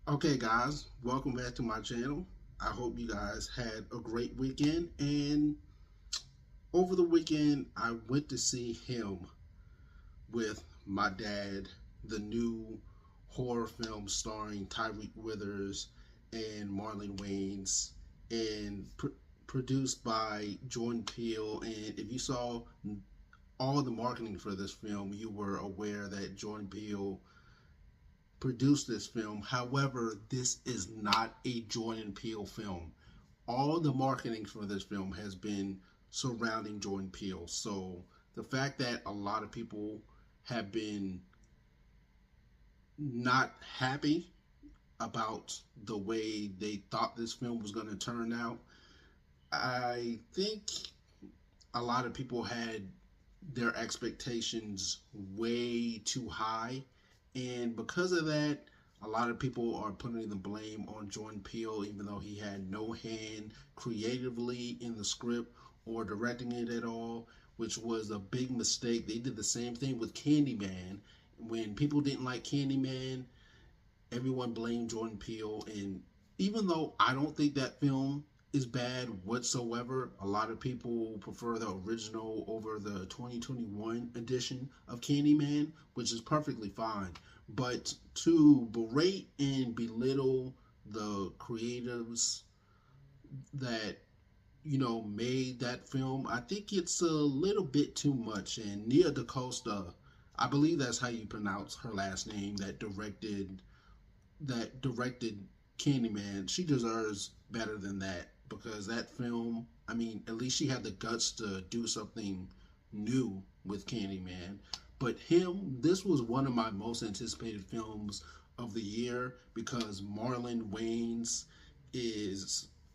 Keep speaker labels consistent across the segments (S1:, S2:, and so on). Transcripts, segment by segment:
S1: Okay, guys, welcome back to my channel. I hope you guys had a great weekend. And over the weekend, I went to see him with my dad, the new horror film starring Tyreek Withers and Marlon Wayans, and produced by Jordan Peele. And if you saw all the marketing for this film, you were aware that Jordan Peele produced this film. However, this is not a Jordan Peele film. All the marketing for this film has been surrounding Jordan Peele. So the fact that a lot of people have been not happy about the way they thought this film was going to turn out, I think a lot of people had their expectations way too high. And because of that, a lot of people are putting the blame on Jordan Peele, even though he had no hand creatively in the script or directing it at all, which was a big mistake. They did the same thing with Candyman. When people didn't like Candyman, everyone blamed Jordan Peele. And even though I don't think that film is bad whatsoever, a lot of people prefer the original over the 2021 edition of Candyman, which is perfectly fine. But to berate and belittle the creatives that made that film, I think it's a little bit too much. And Nia DaCosta, I believe that's how you pronounce her last name, that directed Candyman, she deserves better than that, because that film, I mean, at least she had the guts to do something new with Candyman. But this was one of my most anticipated films of the year, because Marlon Wayans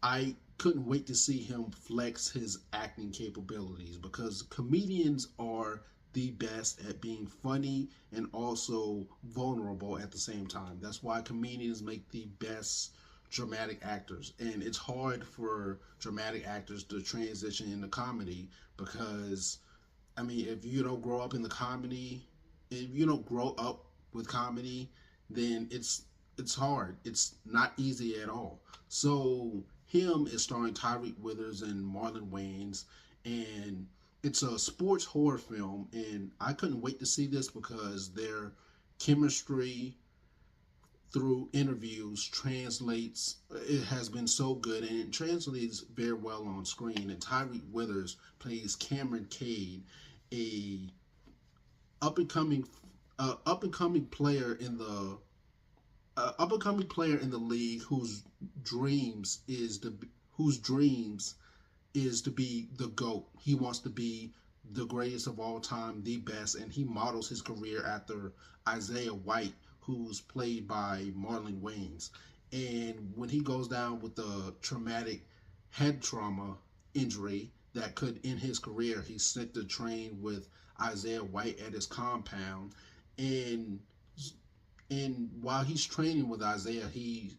S1: I couldn't wait to see him flex his acting capabilities, because comedians are the best at being funny and also vulnerable at the same time. That's why comedians make the best dramatic actors. And it's hard for dramatic actors to transition into comedy, because I mean, if you don't grow up with comedy, then it's hard. It's not easy at all. So him is starring Tyreek Withers and Marlon Wayans, and it's a sports horror film, and I couldn't wait to see this, because their chemistry through interviews has been so good, and it translates very well on screen. And Tyreek Withers plays Cameron Cade, a up and coming player in the league, whose dreams is to be the GOAT. He wants to be the greatest of all time, the best, and he models his career after Isaiah White, who's played by Marlon Wayans. And when he goes down with the traumatic head trauma injury that could end his career, he's sent to train with Isaiah White at his compound. And while he's training with Isaiah, he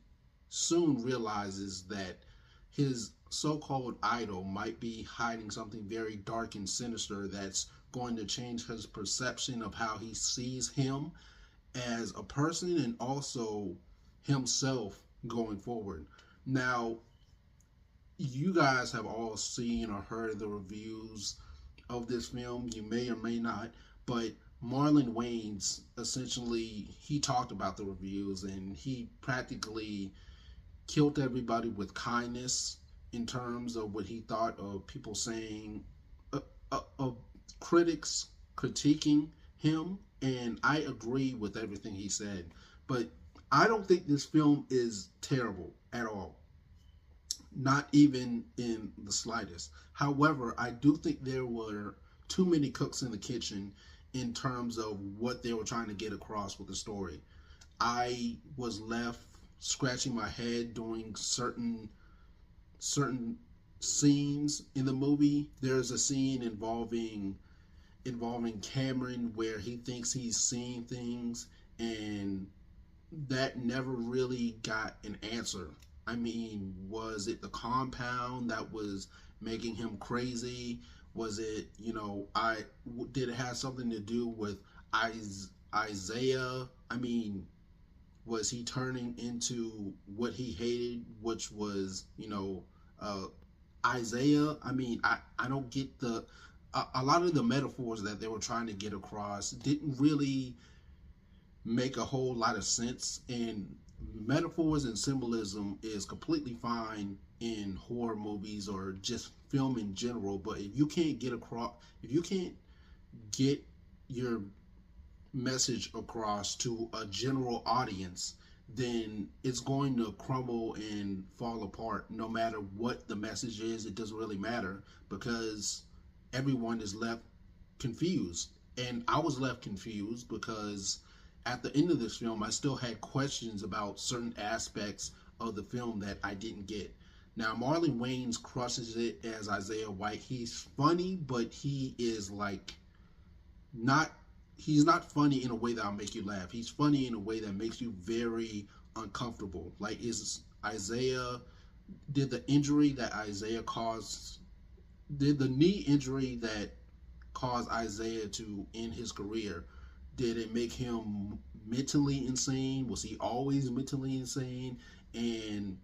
S1: soon realizes that his so-called idol might be hiding something very dark and sinister that's going to change his perception of how he sees him as a person, and also himself going forward. Now, you guys have all seen or heard the reviews of this film. You may or may not, but Marlon Wayans, essentially, he talked about the reviews, and he practically killed everybody with kindness in terms of what he thought of people saying, of critics critiquing him. And I agree with everything he said. But I don't think this film is terrible at all. Not even in the slightest. However, I do think there were too many cooks in the kitchen in terms of what they were trying to get across with the story. I was left scratching my head during certain scenes in the movie. There's a scene involving Cameron where he thinks he's seeing things, and that never really got an answer. I mean, was it the compound that was making him crazy? Was it, did it have something to do with Isaiah? I mean, was he turning into what he hated, which was, Isaiah? I mean, I don't get a lot of the metaphors that they were trying to get across didn't really make a whole lot of sense. And metaphors and symbolism is completely fine in horror movies or just film in general. But if you can't get your message across to a general audience, then it's going to crumble and fall apart no matter what the message is. It doesn't really matter because everyone is left confused. And I was left confused because at the end of this film, I still had questions about certain aspects of the film that I didn't get. Now, Marlon Wayans crushes it as Isaiah White. He's funny, but he is like not he's not funny in a way that'll make you laugh. He's funny in a way that makes you very uncomfortable. Like, is Isaiah did the injury that Isaiah caused did the knee injury that caused Isaiah to end his career, did it make him mentally insane? Was he always mentally insane? And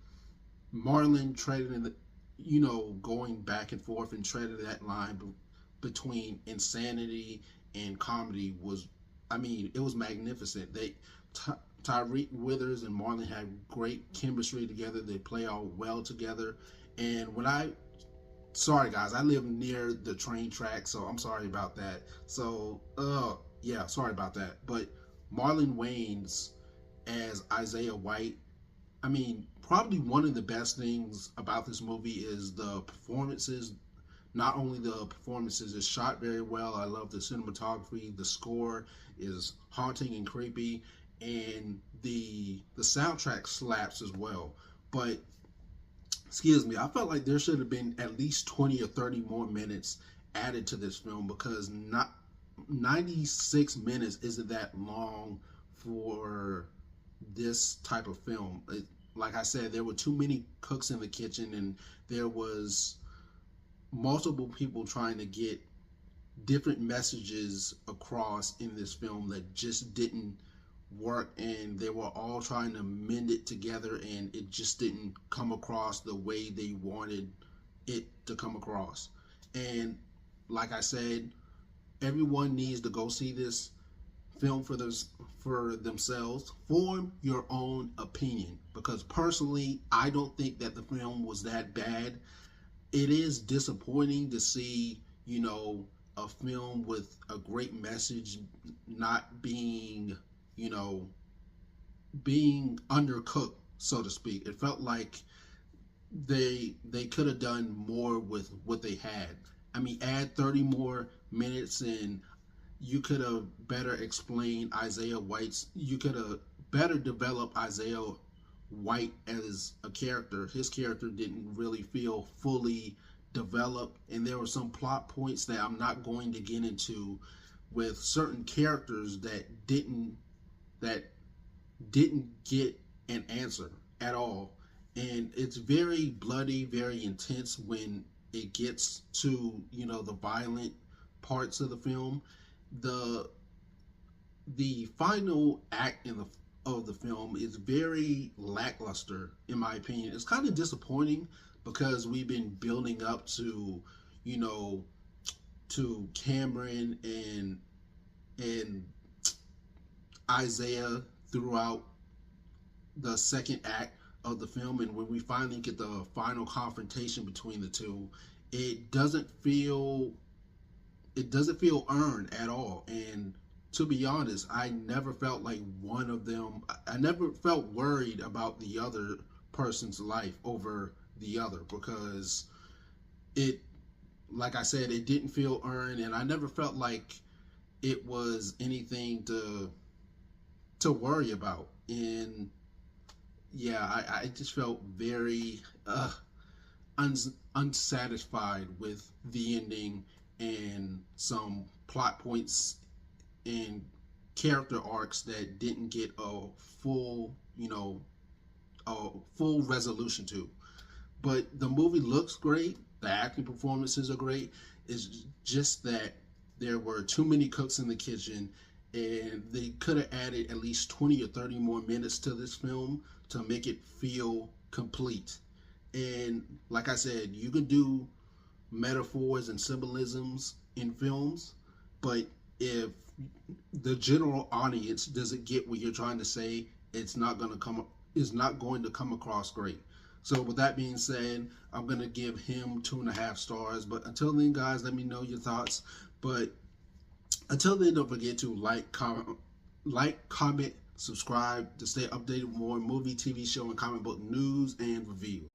S1: Marlon treaded in the, going back and forth and treading that line between insanity and comedy was, I mean, it was magnificent. Tyreek Withers and Marlon had great chemistry together. They play all well together. And sorry guys, I live near the train track, so I'm sorry about that. So, yeah, sorry about that. But Marlon Wayans as Isaiah White, I mean, probably one of the best things about this movie is the performances. Not only the performances, it's shot very well. I love the cinematography. The score is haunting and creepy, and the soundtrack slaps as well. But excuse me, I felt like there should have been at least 20 or 30 more minutes added to this film because not 96 minutes isn't that long for this type of film. Like I said, there were too many cooks in the kitchen, and there was multiple people trying to get different messages across in this film that just didn't work, and they were all trying to mend it together, and it just didn't come across the way they wanted it to come across. And like I said, everyone needs to go see this film for themselves. Form your own opinion, because personally, I don't think that the film was that bad. It is disappointing to see, a film with a great message not being, being undercooked, so to speak. It felt like they could have done more with what they had. I mean, add 30 more minutes and you could have better explained Isaiah White's, you could have better developed Isaiah White as a character. His character didn't really feel fully developed, and there were some plot points that I'm not going to get into with certain characters that didn't get an answer at all. And it's very bloody, very intense when it gets to, the violent parts of the film. The final act of the film is very lackluster, in my opinion. It's kind of disappointing because we've been building up to, to Cameron and Isaiah throughout the second act of the film, and when we finally get the final confrontation between the two, it doesn't feel earned at all. And to be honest, I never felt like one of them, I never felt worried about the other person's life over the other, because it, like I said, it didn't feel earned, and I never felt like it was anything to worry about. And yeah, I just felt very unsatisfied with the ending and some plot points and character arcs that didn't get a full, a full resolution to. But the movie looks great. The acting performances are great. It's just that there were too many cooks in the kitchen, and they could have added at least 20 or 30 more minutes to this film to make it feel complete. And like I said, you can do metaphors and symbolisms in films, but if the general audience doesn't get what you're trying to say, it's not going to come across great. So with that being said, I'm gonna give him 2.5 stars. But until then, guys, let me know your thoughts. But until then, don't forget to comment, subscribe to stay updated with more movie, TV show, and comic book news and review.